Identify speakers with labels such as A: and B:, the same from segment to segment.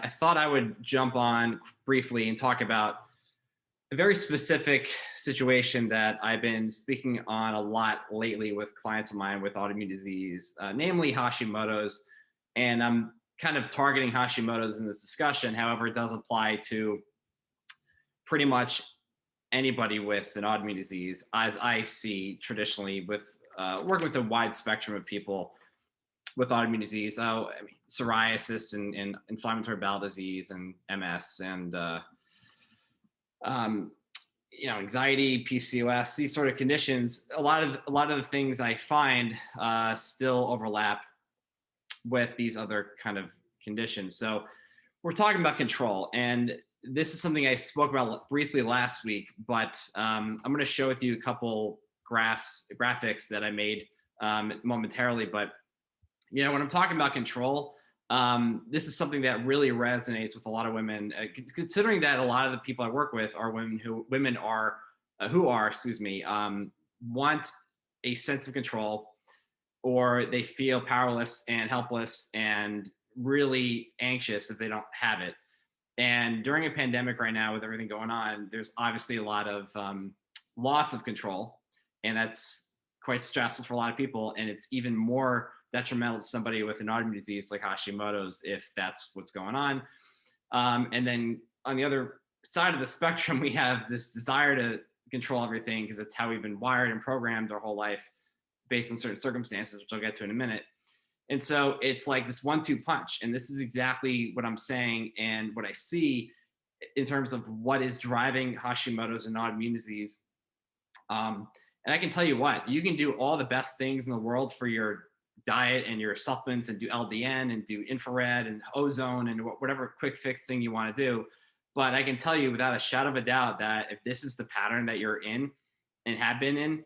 A: I thought I would jump on briefly and talk about a very specific situation that I've been speaking on a lot lately with clients of mine with autoimmune disease, namely Hashimoto's. And I'm kind of targeting Hashimoto's in this discussion. However, it does apply to pretty much anybody with an autoimmune disease, as I see traditionally with working with a wide spectrum of people with autoimmune disease. I mean, psoriasis and inflammatory bowel disease and MS and um, anxiety, PCOS, these sort of conditions. A lot of the things I find still overlap with these other kind of conditions. So we're talking about control, and this is something I spoke about briefly last week. But I'm going to share with you a couple graphics that I made momentarily. But when I'm talking about control, this is something that really resonates with a lot of women, considering that a lot of the people I work with are women are who are, excuse me, want a sense of control, or they feel powerless and helpless and really anxious if they don't have it. And during a pandemic right now, with everything going on, there's obviously a lot of loss of control, and that's quite stressful for a lot of people. And it's even more detrimental to somebody with an autoimmune disease like Hashimoto's if that's what's going on. And then on the other side of the spectrum, we have this desire to control everything because it's how we've been wired and programmed our whole life based on certain circumstances, which I'll get to in a minute. And so it's like this 1-2 punch. And this is exactly what I'm saying and what I see in terms of what is driving Hashimoto's and autoimmune disease. And I can tell you what, you can do all the best things in the world for your diet and your supplements and do LDN and do infrared and ozone and whatever quick fix thing you want to do. But I can tell you without a shadow of a doubt that if this is the pattern that you're in and have been in,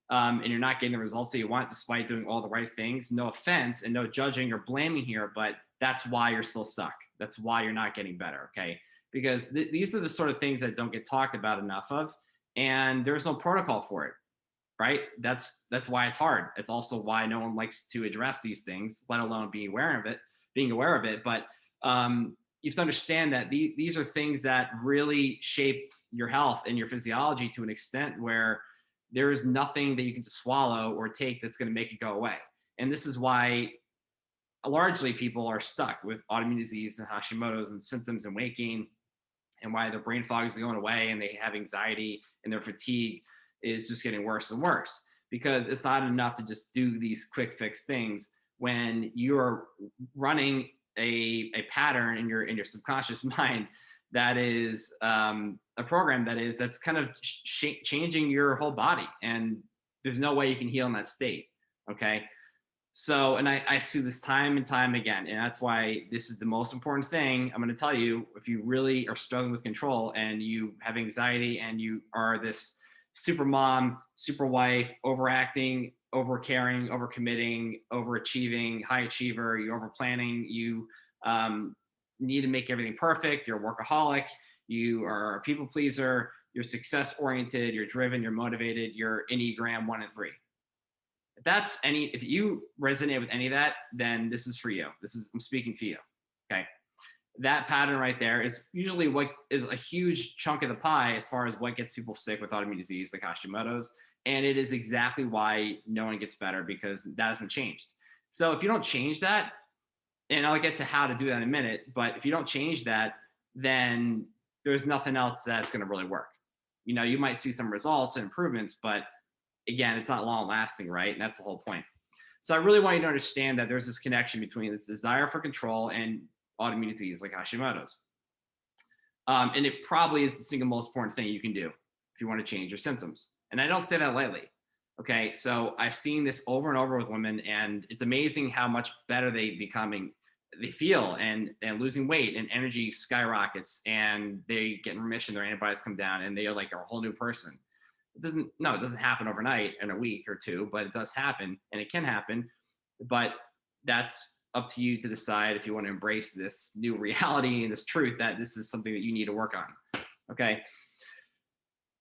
A: and you're not getting the results that you want despite doing all the right things, no offense and no judging or blaming here, but that's why you're still stuck. That's why you're not getting better, okay? Because these are the sort of things that don't get talked about enough of, and there's no protocol for it, right? That's why it's hard. It's also why no one likes to address these things, let alone being aware of it. But you have to understand that these are things that really shape your health and your physiology to an extent where there is nothing that you can just swallow or take that's going to make it go away. And this is why largely people are stuck with autoimmune disease and Hashimoto's and symptoms and weight gain, and why their brain fog is going away and they have anxiety and their fatigue is just getting worse and worse, because it's not enough to just do these quick fix things when you're running a pattern in your subconscious mind that is a program that's kind of changing your whole body, and there's no way you can heal in that state. Okay. So, and I see this time and time again, and that's why this is the most important thing I'm going to tell you. If you really are struggling with control and you have anxiety and you are this super mom, super wife, overacting, over caring, over committing, overachieving, high achiever, you over planning, you need to make everything perfect, you're a workaholic, you are a people pleaser, you're success oriented, you're driven, you're motivated, you're Enneagram 1 and 3. If you resonate with any of that, then this is for you. I'm speaking to you. Okay. That pattern right there is usually what is a huge chunk of the pie as far as what gets people sick with autoimmune disease like Hashimoto's. And it is exactly why no one gets better, because that hasn't changed. So if you don't change that, and I'll get to how to do that in a minute, but if you don't change that, then there's nothing else that's going to really work. You might see some results and improvements, but again, it's not long lasting, right? And that's the whole point. So I really want you to understand that there's this connection between this desire for control and autoimmune disease like Hashimoto's. And it probably is the single most important thing you can do if you want to change your symptoms. And I don't say that lightly. Okay. So I've seen this over and over with women, and it's amazing how much better they feel, and losing weight, and energy skyrockets, and they get in remission, their antibodies come down, and they are like a whole new person. It doesn't happen overnight in a week or two, but it does happen, and it can happen. But that's up to you to decide if you want to embrace this new reality and this truth that this is something that you need to work on. Okay.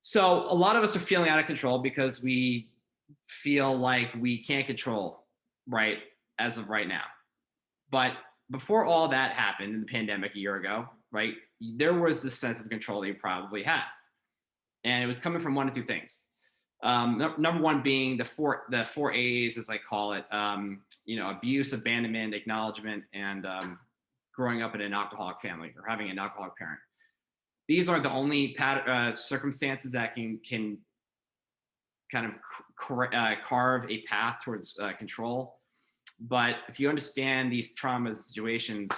A: So a lot of us are feeling out of control because we feel like we can't control right as of right now. But before all that happened in the pandemic a year ago, right? There was this sense of control that you probably had, and it was coming from one of two things. Number one being the four A's, as I call it. Abuse, abandonment, acknowledgement, and growing up in an alcoholic family or having an alcoholic parent. These are the only circumstances that can kind of carve a path towards control. But if you understand these trauma situations,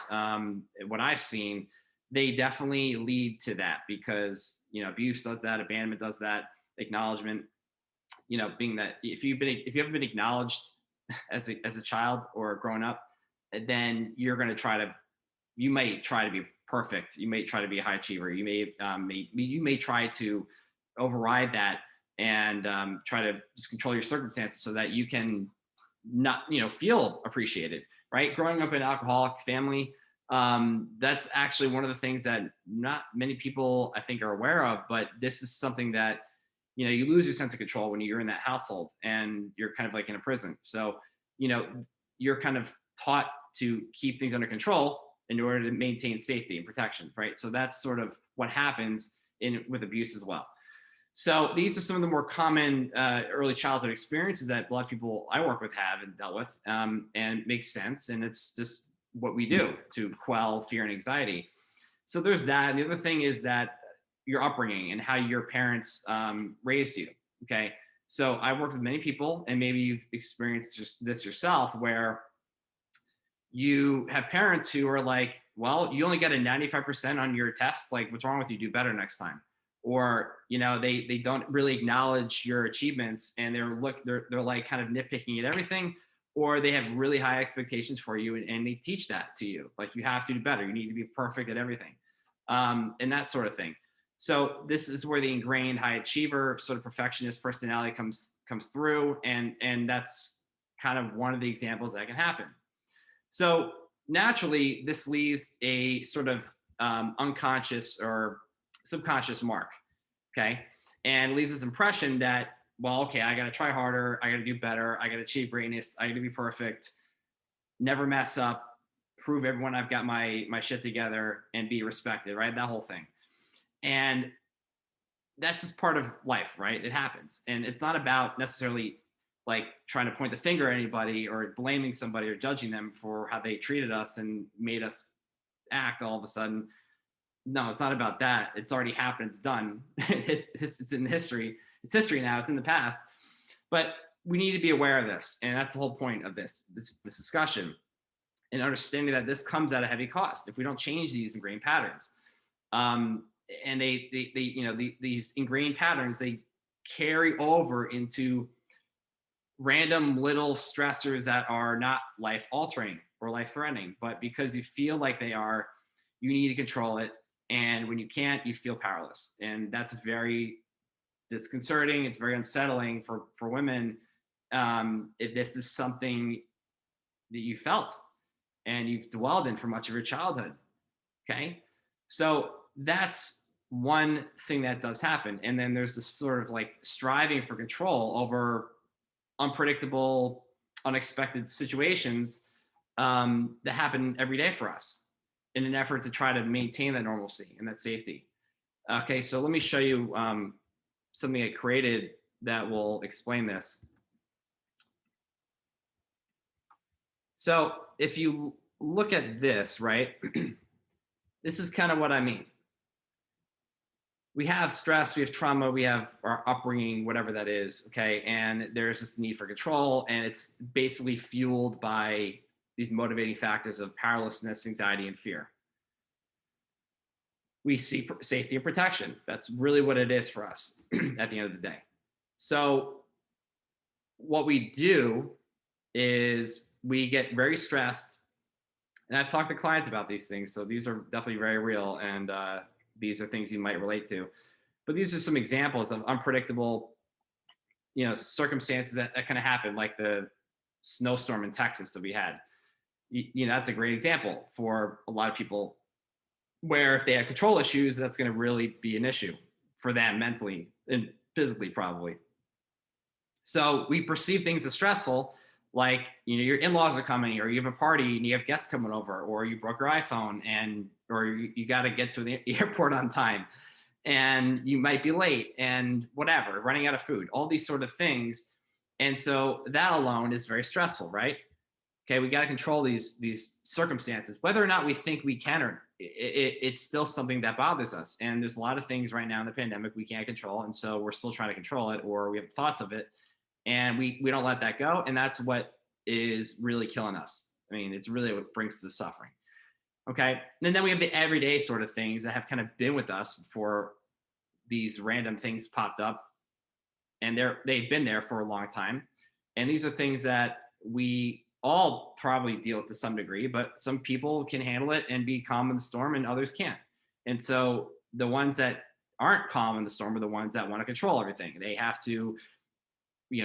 A: what I've seen, they definitely lead to that, because abuse does that, abandonment does that, acknowledgement. Being that if you haven't been acknowledged as a child or growing up, then you might try to be perfect. You may try to be a high achiever. You may try to override that and try to just control your circumstances so that you can not feel appreciated, right? Growing up in an alcoholic family, that's actually one of the things that not many people I think are aware of, but this is something that you lose your sense of control when you're in that household and you're kind of like in a prison. So you're kind of taught to keep things under control in order to maintain safety and protection, right? So that's sort of what happens with abuse as well. So these are some of the more common early childhood experiences that a lot of people I work with have and dealt with, and it makes sense. And it's just what we do to quell fear and anxiety. So there's that. And the other thing is that your upbringing and how your parents raised you. Okay. So I worked with many people, and maybe you've experienced this yourself, where you have parents who are like, well, you only got a 95% on your test. Like, what's wrong with you? Do better next time. Or, they don't really acknowledge your achievements, and they're like kind of nitpicking at everything, or they have really high expectations for you, and they teach that to you. Like, you have to do better. You need to be perfect at everything. And that sort of thing. So this is where the ingrained high achiever sort of perfectionist personality comes through. And that's kind of one of the examples that can happen. So naturally, this leaves a sort of unconscious or subconscious mark, okay? And leaves this impression that, well, okay, I got to try harder. I got to do better. I got to achieve greatness. I got to be perfect, never mess up, prove everyone I've got my shit together, and be respected, right? That whole thing. And that's just part of life, right? It happens. And it's not about necessarily like trying to point the finger at anybody or blaming somebody or judging them for how they treated us and made us act all of a sudden. No, it's not about that. It's already happened. It's done. It's in history. It's history now. It's in the past. But we need to be aware of this. And that's the whole point of this discussion, and understanding that this comes at a heavy cost if we don't change these ingrained patterns. And these ingrained patterns, they carry over into random little stressors that are not life altering or life threatening, but because you feel like they are, you need to control it. And when you can't, you feel powerless. And that's very disconcerting. It's very unsettling for women. If this is something that you felt and you've dwelled in for much of your childhood. Okay. So that's one thing that does happen. And then there's this sort of like striving for control over unpredictable, unexpected situations that happen every day for us in an effort to try to maintain that normalcy and that safety. Okay, so let me show you something I created that will explain this. So if you look at this, right, this is kind of what I mean. We have stress, we have trauma, we have our upbringing, whatever that is, okay? And there's this need for control, and it's basically fueled by these motivating factors of powerlessness, anxiety, and fear. We see safety and protection. That's really what it is for us at the end of the day. So what we do is we get very stressed, and I've talked to clients about these things, so these are definitely very real, and these are things you might relate to. But these are some examples of unpredictable, circumstances that kind of happen, like the snowstorm in Texas that we had. That's a great example for a lot of people, where if they have control issues, that's going to really be an issue for them mentally and physically, probably. So we perceive things as stressful, like, your in-laws are coming, or you have a party and you have guests coming over, or you broke your iPhone, or you got to get to the airport on time, and you might be late, and whatever, running out of food, all these sort of things. And so that alone is very stressful, right? Okay, we got to control these circumstances, whether or not we think we can, or it's still something that bothers us. And there's a lot of things right now in the pandemic we can't control, and so we're still trying to control it, or we have thoughts of it, and we don't let that go, and that's what is really killing us. I mean, it's really what brings to the suffering. Okay, and then we have the everyday sort of things that have kind of been with us before these random things popped up, and they've been there for a long time. And these are things that we all probably deal with to some degree, but some people can handle it and be calm in the storm, and others can't. And so the ones that aren't calm in the storm are the ones that want to control everything. They have to,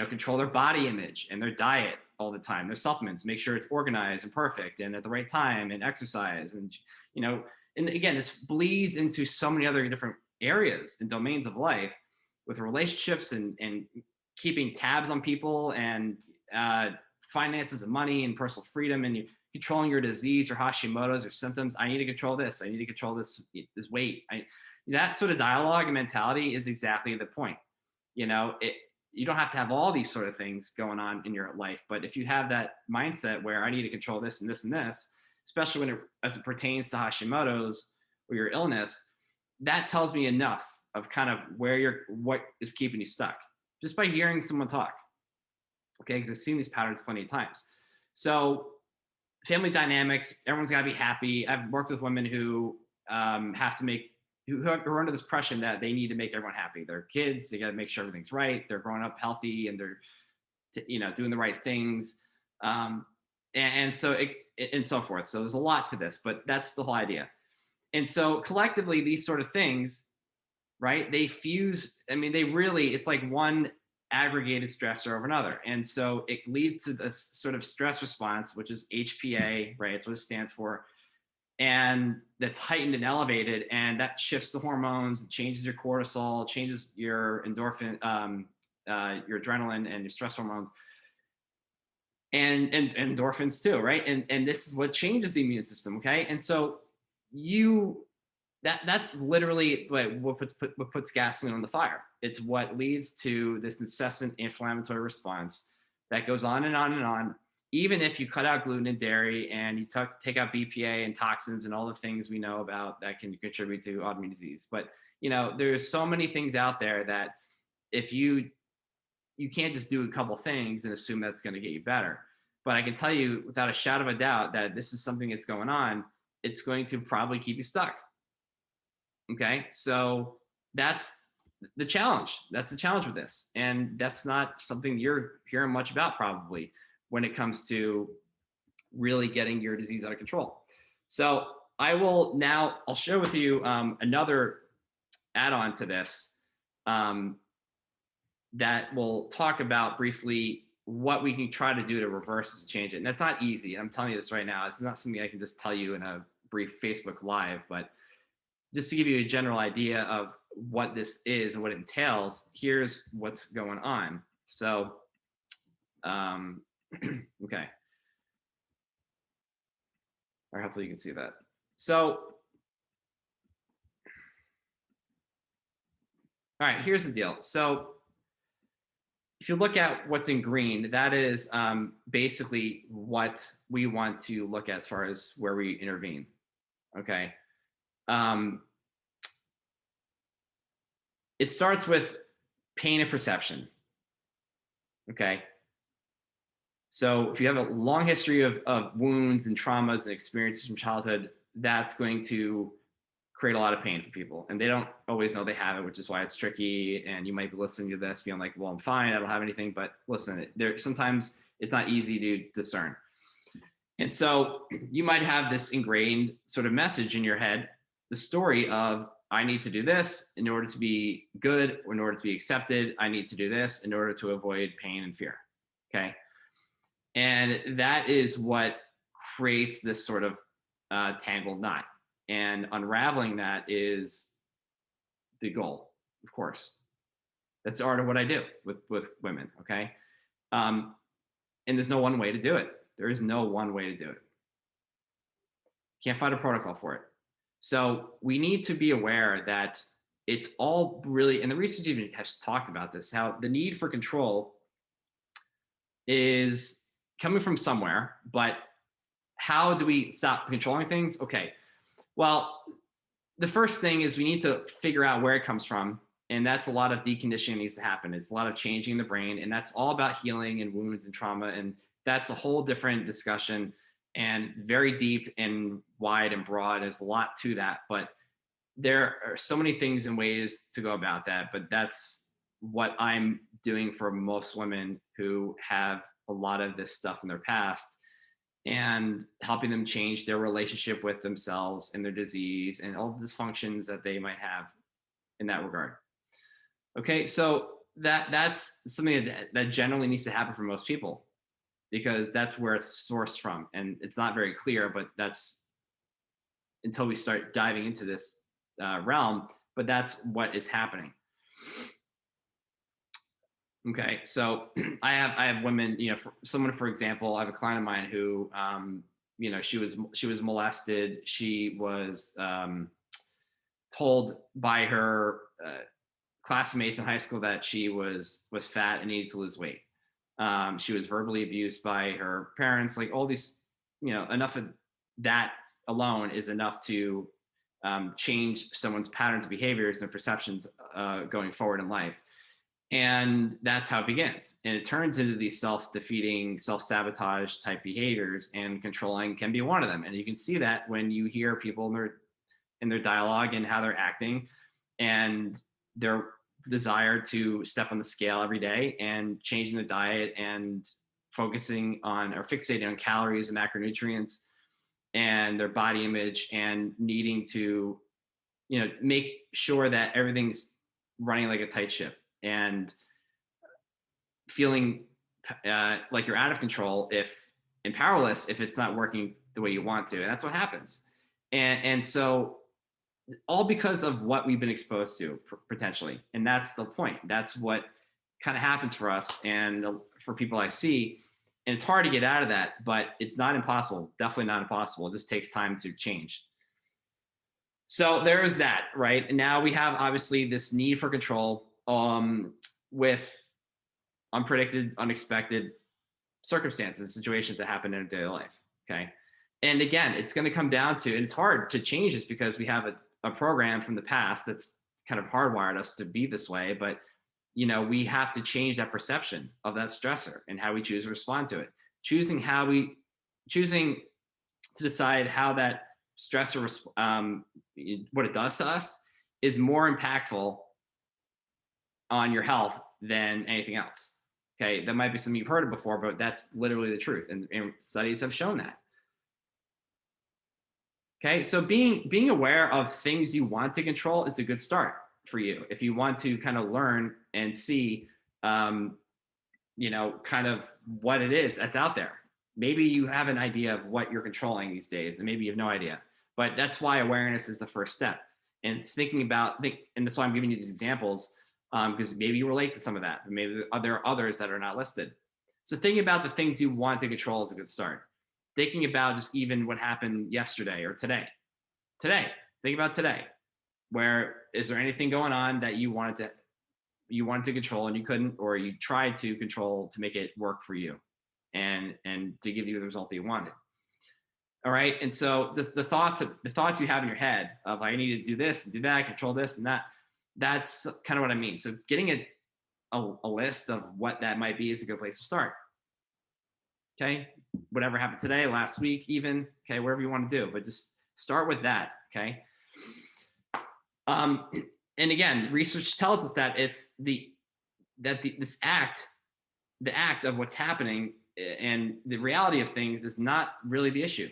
A: control their body image and their diet all the time, their supplements, make sure it's organized and perfect and at the right time, and exercise. And, and again, this bleeds into so many other different areas and domains of life, with relationships, and keeping tabs on people, and finances and money and personal freedom, and you controlling your disease or Hashimoto's or symptoms. I need to control this. I need to control this weight. That sort of dialogue and mentality is exactly the point. You don't have to have all these sort of things going on in your life, but if you have that mindset where I need to control this and this and this, especially as it pertains to Hashimoto's or your illness, that tells me enough of kind of what is keeping you stuck, just by hearing someone talk. Okay, because I've seen these patterns plenty of times. So family dynamics, everyone's got to be happy. I've worked with women who who are under this pressure that they need to make everyone happy. Their kids, they got to make sure everything's right. They're growing up healthy, and they're doing the right things, and so and so forth. So there's a lot to this, but that's the whole idea. And so collectively, these sort of things, right? They fuse. I mean, it's like one aggregated stressor over another. And so it leads to this sort of stress response, which is HPA, right? It's what it stands for. And that's heightened and elevated, and that shifts the hormones, changes your cortisol, changes your endorphin, your adrenaline, and your stress hormones, and endorphins too, right? And this is what changes the immune system, okay? And so that's literally what puts gasoline on the fire. It's what leads to this incessant inflammatory response that goes on and on and on. Even if you cut out gluten and dairy, and you take out BPA and toxins and all the things we know about that can contribute to autoimmune disease. But there's so many things out there that if you can't just do a couple things and assume that's going to get you better. But I can tell you without a shadow of a doubt that this is something that's going on. It's going to probably keep you stuck. Okay, so that's the challenge. That's the challenge with this, and that's not something you're hearing much about probably when it comes to really getting your disease out of control. So I'll share with you another add-on to this, that will talk about briefly what we can try to do to reverse this and change it. And that's not easy. I'm telling you this right now. It's not something I can just tell you in a brief Facebook Live, but just to give you a general idea of what this is and what it entails, here's what's going on. So, okay. Or hopefully you can see that. So, all right, here's the deal. So if you look at what's in green, that is basically what we want to look at as far as where we intervene. Okay. It starts with pain and perception. Okay. So if you have a long history of wounds and traumas and experiences from childhood, that's going to create a lot of pain for people. And they don't always know they have it, which is why it's tricky. And you might be listening to this being like, well, I'm fine, I don't have anything. But listen, sometimes it's not easy to discern. And so you might have this ingrained sort of message in your head, the story of, I need to do this in order to be good, or in order to be accepted. I need to do this in order to avoid pain and fear. Okay. And that is what creates this sort of tangled knot. And unraveling that is the goal, of course. That's the art of what I do with women, okay? And there's no one way to do it. There is no one way to do it. Can't find a protocol for it. So we need to be aware that it's all really, and the research even has talked about this, how the need for control is coming from somewhere, but how do we stop controlling things? Okay. Well, the first thing is we need to figure out where it comes from. And that's a lot of deconditioning needs to happen. It's a lot of changing the brain. And that's all about healing and wounds and trauma. And that's a whole different discussion and very deep and wide and broad. There's a lot to that. But there are so many things and ways to go about that. But that's what I'm doing for most women who have a lot of this stuff in their past, and helping them change their relationship with themselves and their disease and all the dysfunctions that they might have in that regard. Okay, so that's something that generally needs to happen for most people, because that's where it's sourced from, and it's not very clear, but that's until we start diving into this realm. But that's what is happening. Okay, so I have women, someone, for example, I have a client of mine who, she was molested. She was told by her classmates in high school that she was fat and needed to lose weight. She was verbally abused by her parents. Like all these, enough of that alone is enough to change someone's patterns of behaviors and perceptions going forward in life. And that's how it begins. And it turns into these self-defeating, self-sabotage type behaviors, and controlling can be one of them. And you can see that when you hear people in their dialogue and how they're acting, and their desire to step on the scale every day and changing the diet and focusing on or fixating on calories and macronutrients and their body image, and needing to, make sure that everything's running like a tight ship, and feeling like you're out of control and powerless if it's not working the way you want to. And that's what happens. And so all because of what we've been exposed to potentially. And that's the point. That's what kind of happens for us and for people I see. And it's hard to get out of that, but it's not impossible. Definitely not impossible. It just takes time to change. So there is that, right? And now we have obviously this need for control with unpredicted, unexpected circumstances, situations that happen in a daily life. Okay. And again, it's going to come down to, and it's hard to change this because we have a program from the past that's kind of hardwired us to be this way. But, we have to change that perception of that stressor and how we choose to respond to it. Choosing to decide how that stressor, what it does to us, is more impactful on your health than anything else. Okay, that might be something you've heard of before, but that's literally the truth, and studies have shown that. Okay, so being aware of things you want to control is a good start for you. If you want to kind of learn and see, kind of what it is that's out there. Maybe you have an idea of what you're controlling these days, and maybe you have no idea. But that's why awareness is the first step. And it's thinking about, and that's why I'm giving you these examples, because maybe you relate to some of that, but maybe there are others that are not listed. So thinking about the things you want to control is a good start. Thinking about just even what happened yesterday or today. Think about today. Where is there anything going on that you wanted to control and you couldn't, or you tried to control to make it work for you and to give you the result that you wanted? All right. And so just the thoughts you have in your head of, I need to do this and do that, control this and that, that's kind of what I mean. So getting a list of what that might be is a good place to start. Okay. Whatever happened today, last week, even, okay, whatever you want to do, but just start with that. Okay. And again, research tells us that it's the act of what's happening and the reality of things is not really the issue.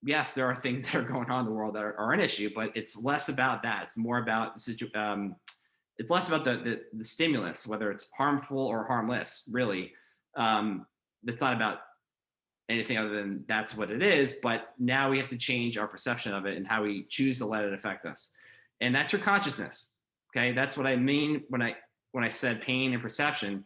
A: Yes, there are things that are going on in the world that are an issue, but it's less about that. It's more about it's less about the stimulus, whether it's harmful or harmless. Really, it's not about anything other than that's what it is. But now we have to change our perception of it and how we choose to let it affect us. And that's your consciousness. Okay, that's what I mean when I said pain and perception.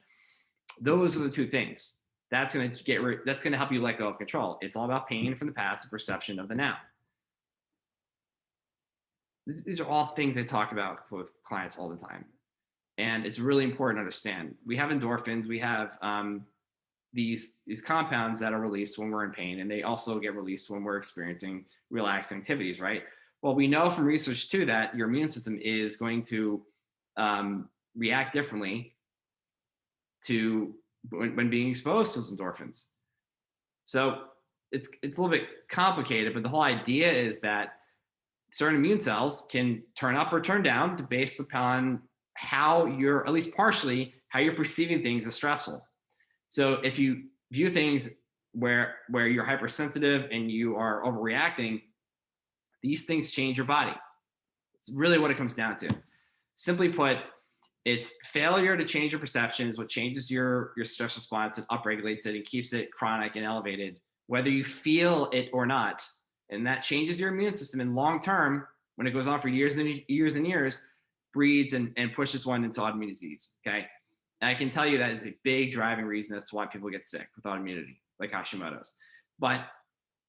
A: Those are the two things. that's going to help you let go of control. It's all about pain from the past, the perception of the now. These are all things I talk about with clients all the time. And it's really important to understand. We have endorphins, we have these compounds that are released when we're in pain, and they also get released when we're experiencing relaxing activities, right? Well, we know from research too that your immune system is going to react differently to when being exposed to those endorphins. So it's a little bit complicated, but the whole idea is that certain immune cells can turn up or turn down based upon how you're, at least partially, how you're perceiving things as stressful. So if you view things where you're hypersensitive and you are overreacting, these things change your body. It's really what it comes down to. Simply put, it's failure to change your perception is what changes your stress response and upregulates it and keeps it chronic and elevated, whether you feel it or not. And that changes your immune system. And long term, when it goes on for years and years and years, breeds and pushes one into autoimmune disease. Okay. And I can tell you that is a big driving reason as to why people get sick with autoimmunity, like Hashimoto's. But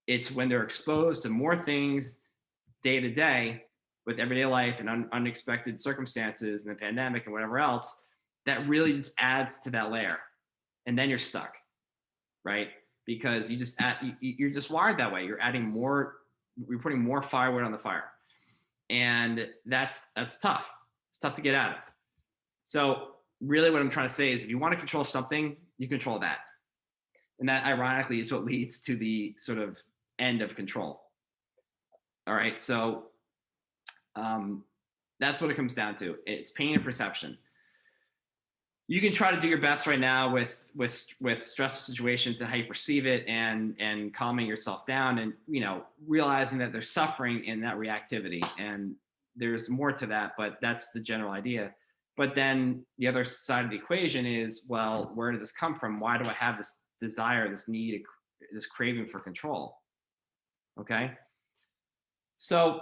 A: it's when they're exposed to more things day to day with everyday life and unexpected circumstances and the pandemic and whatever else, that really just adds to that layer. And then you're stuck, right? Because you're just wired that way. You're adding more, you're putting more firewood on the fire. And that's tough. It's tough to get out of. So really what I'm trying to say is if you want to control something, you control that. And that ironically is what leads to the sort of end of control. All right. So that's what it comes down to. It's pain and perception. You can try to do your best right now with stressful situations to how you perceive it and calming yourself down and, realizing that there's suffering in that reactivity. And there's more to that, but that's the general idea. But then the other side of the equation is, well, where did this come from? Why do I have this desire, this need, this craving for control? Okay. So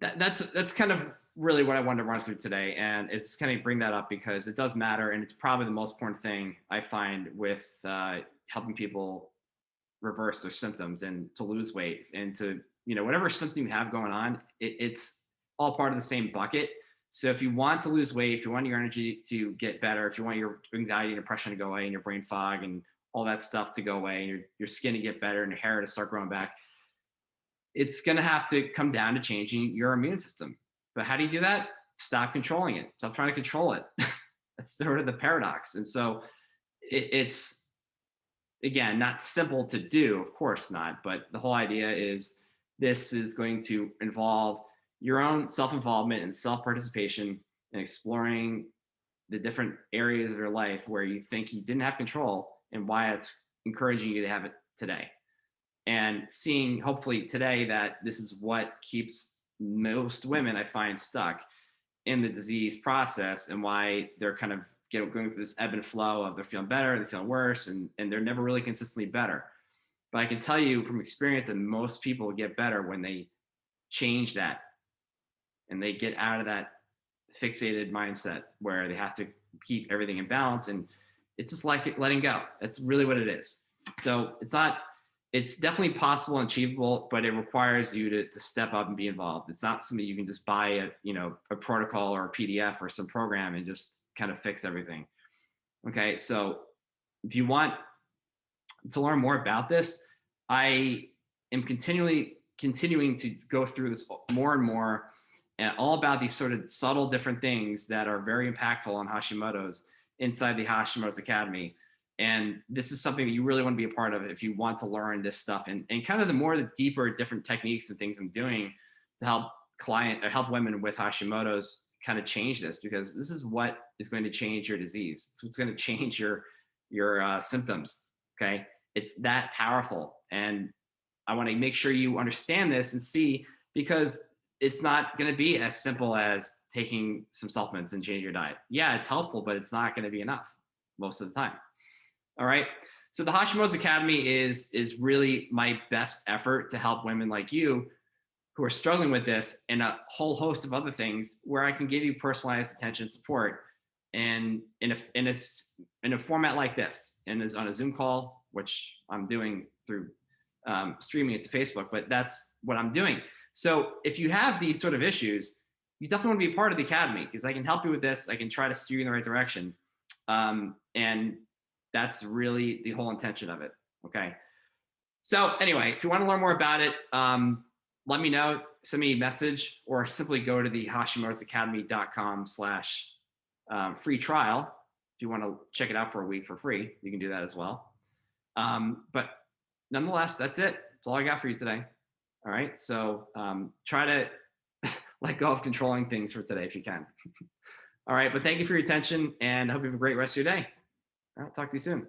A: that's kind of really what I wanted to run through today. And it's kind of bring that up because it does matter. And it's probably the most important thing I find with helping people reverse their symptoms and to lose weight and to, whatever symptom you have going on, it's all part of the same bucket. So if you want to lose weight, if you want your energy to get better, if you want your anxiety and depression to go away and your brain fog and all that stuff to go away and your skin to get better and your hair to start growing back, it's going to have to come down to changing your immune system. But how do you do that? Stop controlling it. Stop trying to control it. That's sort of the paradox. And so it's, again, not simple to do, of course not. But the whole idea is this is going to involve your own self-involvement and self-participation in exploring the different areas of your life where you think you didn't have control and why it's encouraging you to have it today. And seeing hopefully today that this is what keeps most women I find stuck in the disease process and why they're kind of going through this ebb and flow of they're feeling better, they're feeling worse, and they're never really consistently better. But I can tell you from experience that most people get better when they change that and they get out of that fixated mindset where they have to keep everything in balance. And it's just like letting go. That's really what it is. So it's definitely possible and achievable, but it requires you to step up and be involved. It's not something you can just buy a protocol or a PDF or some program and just kind of fix everything. Okay. So if you want to learn more about this, I am continuing to go through this more and more and all about these sort of subtle different things that are very impactful on Hashimoto's inside the Hashimoto's Academy. And this is something that you really want to be a part of if you want to learn this stuff and kind of the deeper different techniques and things I'm doing to help women with Hashimoto's kind of change this, because this is what is going to change your disease. It's what's going to change your symptoms. Okay. It's that powerful. And I want to make sure you understand this and see, because it's not going to be as simple as taking some supplements and changing your diet. Yeah, it's helpful, but it's not going to be enough most of the time. All right. So the Hashimoto's Academy is really my best effort to help women like you who are struggling with this and a whole host of other things where I can give you personalized attention support and in a format like this, and is on a Zoom call, which I'm doing through streaming it to Facebook, but that's what I'm doing. So if you have these sort of issues, you definitely want to be a part of the academy, because I can help you with this. I can try to steer you in the right direction. And that's really the whole intention of it. Okay. So anyway, if you want to learn more about it, let me know, send me a message, or simply go to the hashimotosacademy.com/free trial. If you want to check it out for a week for free, you can do that as well. But nonetheless, that's it. That's all I got for you today. All right. So try to let go of controlling things for today if you can. All right. But thank you for your attention, and I hope you have a great rest of your day. All right. Talk to you soon.